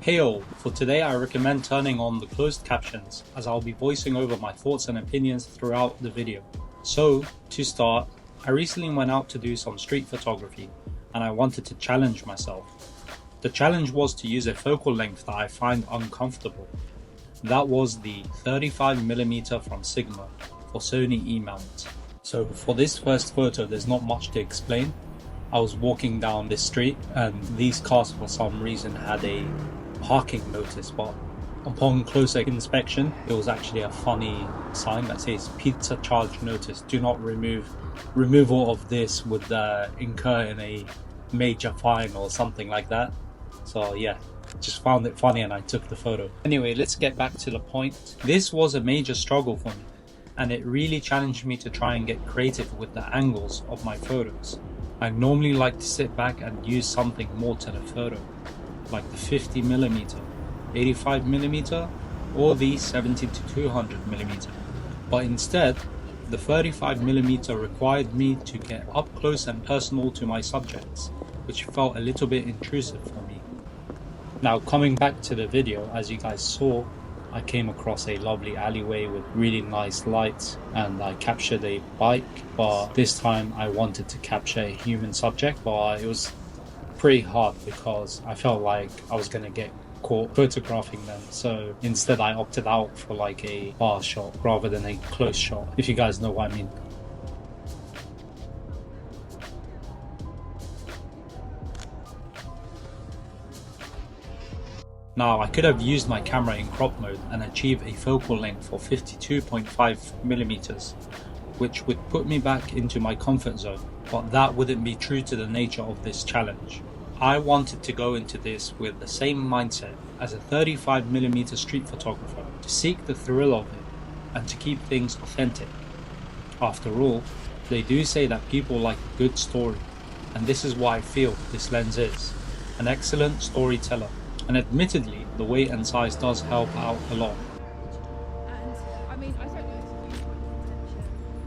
Hey all, for today I recommend turning on the closed captions as I'll be voicing over my thoughts and opinions throughout the video. So, to start, I recently went out to do some street photography and I wanted to challenge myself. The challenge was to use a focal length that I find uncomfortable. That was the 35mm from Sigma for Sony E-mount. So for this first photo there's not much to explain. I was walking down this street and these cars for some reason had a parking notice, but upon closer inspection it was actually a funny sign that says pizza charge notice, do not removal of this would incur in a major fine or something like that. So yeah, just found it funny and I took the photo. Anyway, let's get back to the point. This was a major struggle for me and it really challenged me to try and get creative with the angles of my photos. I normally like to sit back and use something more to the photo, like the 50mm, 85mm or the 70-200mm. But instead, the 35mm required me to get up close and personal to my subjects, which felt a little bit intrusive for me. Now coming back to the video, as you guys saw, I came across a lovely alleyway with really nice lights and I captured a bike, but this time I wanted to capture a human subject, but it was pretty hard because I felt like I was gonna get caught photographing them, so instead I opted out for like a bar shot rather than a close shot, if you guys know what I mean. Now I could have used my camera in crop mode and achieve a focal length of 52.5mm, which would put me back into my comfort zone, but that wouldn't be true to the nature of this challenge. I wanted to go into this with the same mindset as a 35mm street photographer, to seek the thrill of it and to keep things authentic. After all, they do say that people like a good story, and this is what I feel this lens is, an excellent storyteller. And admittedly, the weight and size does help out a lot. And I mean, I don't know if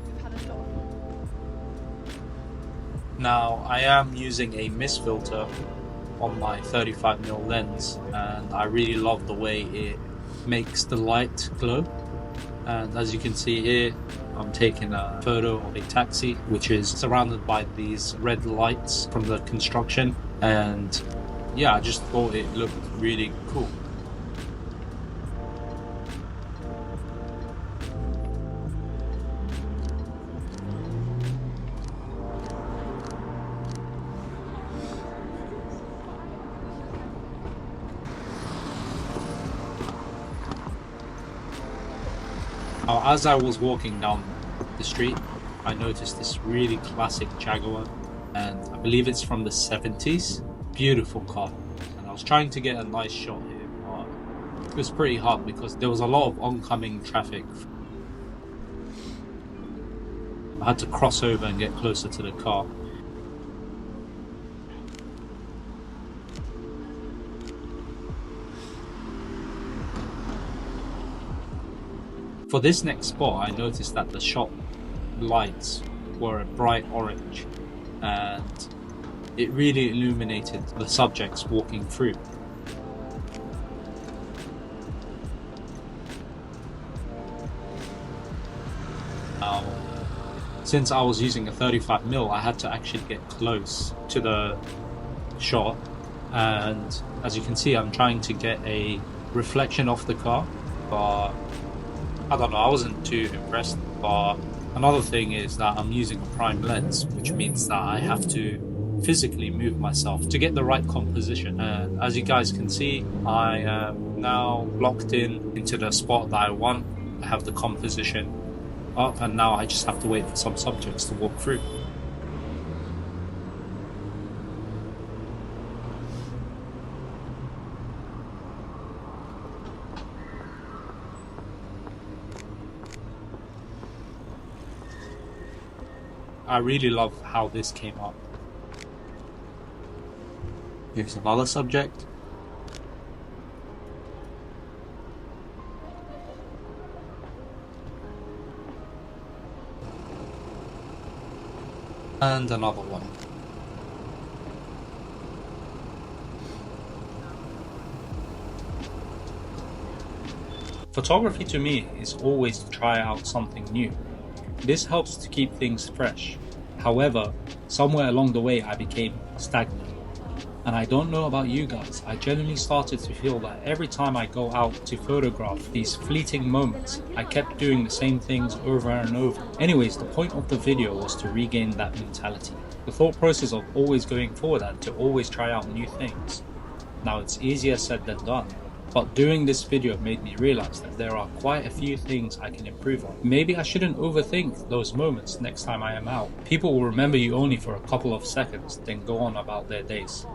you've had a lot. Now, I am using a mist filter on my 35mm lens, and I really love the way it makes the light glow. And as you can see here, I'm taking a photo of a taxi which is surrounded by these red lights from the construction, and yeah, I just thought it looked really cool. Now, as I was walking down the street, I noticed this really classic Jaguar, and I believe it's from the 70s. Beautiful car, and I was trying to get a nice shot here, but it was pretty hard because there was a lot of oncoming traffic. I had to cross over and get closer to the car. For this next spot, I noticed that the shop lights were a bright orange and it really illuminated the subjects walking through. Now, since I was using a 35mm, I had to actually get close to the shot, and as you can see, I'm trying to get a reflection of the car, but I don't know, I wasn't too impressed. But another thing is that I'm using a prime lens, which means that I have to physically move myself to get the right composition, and as you guys can see, I am now locked into the spot that I want. I have the composition up and now I just have to wait for some subjects to walk through. I really love how this came up. Here's another subject. And another one. Photography to me is always to try out something new. This helps to keep things fresh. However, somewhere along the way I became stagnant. And I don't know about you guys, I genuinely started to feel that every time I go out to photograph these fleeting moments, I kept doing the same things over and over. Anyways, the point of the video was to regain that mentality. The thought process of always going forward and to always try out new things. Now it's easier said than done, but doing this video made me realize that there are quite a few things I can improve on. Maybe I shouldn't overthink those moments next time I am out. People will remember you only for a couple of seconds, then go on about their days.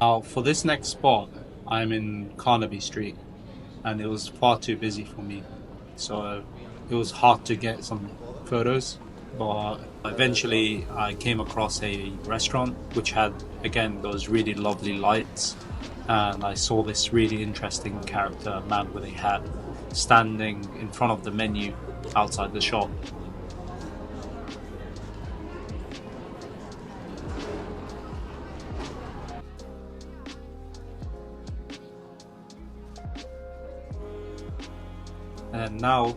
Now for this next spot, I'm in Carnaby Street and it was far too busy for me. So it was hard to get some photos, but eventually I came across a restaurant which had, again, those really lovely lights, and I saw this really interesting character, a man with a hat, standing in front of the menu outside the shop. And now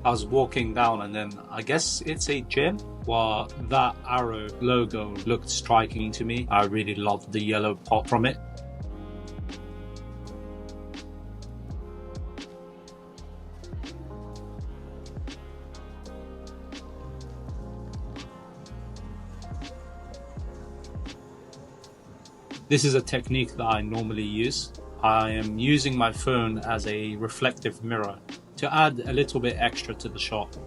I was walking down and then I guess it's a gym. Well, that arrow logo looked striking to me. I really loved the yellow pop from it. This is a technique that I normally use. I am using my phone as a reflective mirror to add a little bit extra to the shot.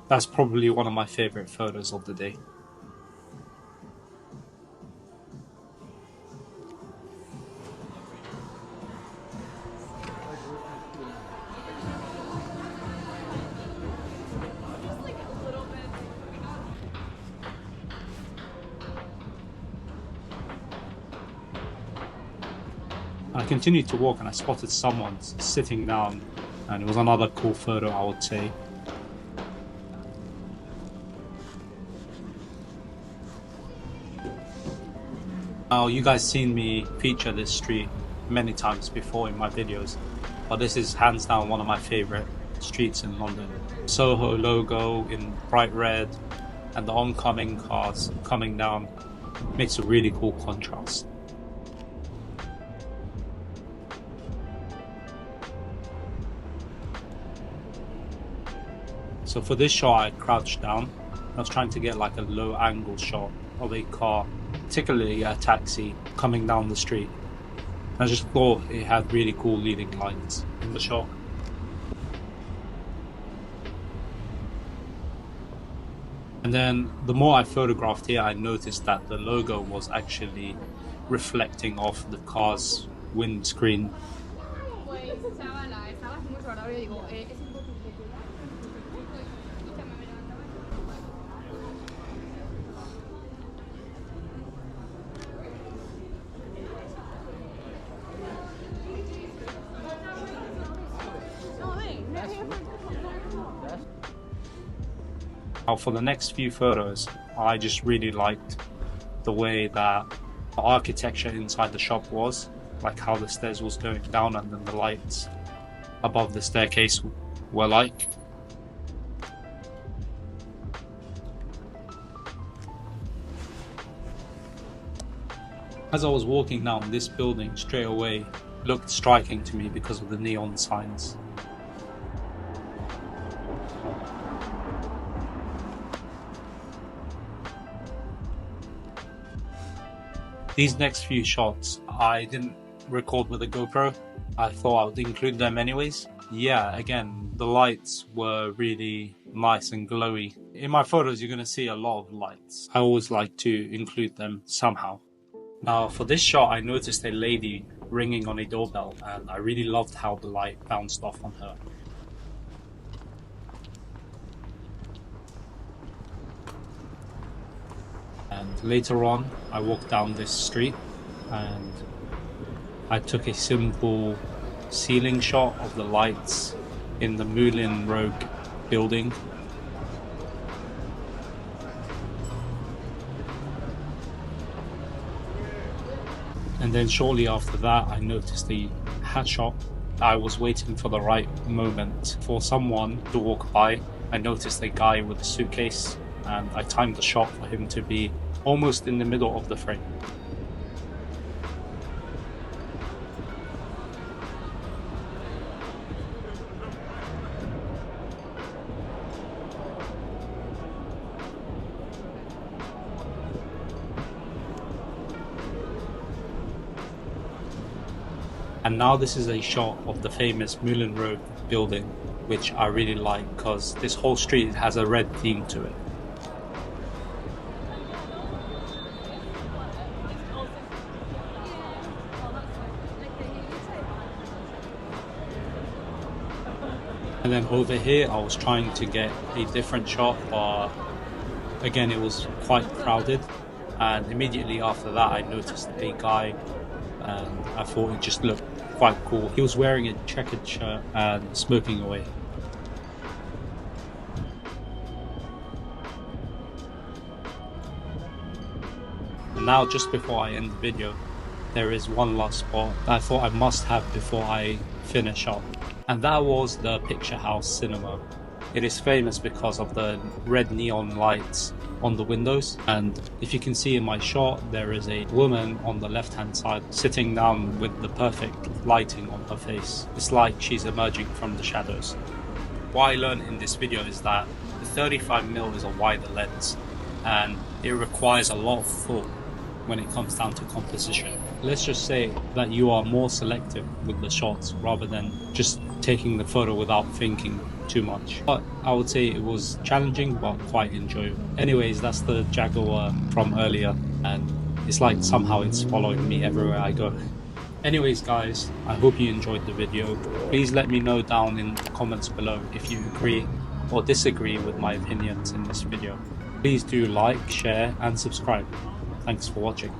That's probably one of my favorite photos of the day. I continued to walk and I spotted someone sitting down, and it was another cool photo, I would say. Now, you guys seen me feature this street many times before in my videos, but this is hands down one of my favorite streets in London. Soho logo in bright red and the oncoming cars coming down makes a really cool contrast. So for this shot I crouched down. I was trying to get like a low angle shot of a car, particularly a taxi, coming down the street. I just thought it had really cool leading lights in the shot. And then the more I photographed here, I noticed that the logo was actually reflecting off the car's windscreen. Now for the next few photos, I just really liked the way that the architecture inside the shop was, like how the stairs was going down and then the lights above the staircase were like. As I was walking down, this building straight away looked striking to me because of the neon signs. These next few shots I didn't record with a GoPro. I thought I would include them anyways. Yeah, again, the lights were really nice and glowy. In my photos you're going to see a lot of lights. I always like to include them somehow. Now for this shot I noticed a lady ringing on a doorbell and I really loved how the light bounced off on her. And later on I walked down this street and I took a simple ceiling shot of the lights in the Moulin Rouge building. And then shortly after that, I noticed the hat shop. I was waiting for the right moment for someone to walk by. I noticed a guy with a suitcase, and I timed the shot for him to be almost in the middle of the frame. And now this is a shot of the famous Moulin Road building, which I really like because this whole street has a red theme to it. And then over here I was trying to get a different shot, but again it was quite crowded, and immediately after that I noticed a guy and I thought it just looked quite cool. He was wearing a checkered shirt and smoking away. And now, just before I end the video, there is one last spot that I thought I must have before I finish up, and that was the Picture House Cinema. It is famous because of the red neon lights on the windows, and if you can see in my shot, there is a woman on the left hand side sitting down with the perfect lighting on her face. It's like she's emerging from the shadows. What I learned in this video is that the 35mm is a wider lens, and it requires a lot of thought when it comes down to composition. Let's just say that you are more selective with the shots rather than just taking the photo without thinking too much. But I would say it was challenging but quite enjoyable. Anyways, that's the Jaguar from earlier, and it's like somehow it's following me everywhere I go. Anyways guys, I hope you enjoyed the video. Please let me know down in the comments below if you agree or disagree with my opinions in this video. Please do like, share and subscribe. Thanks for watching.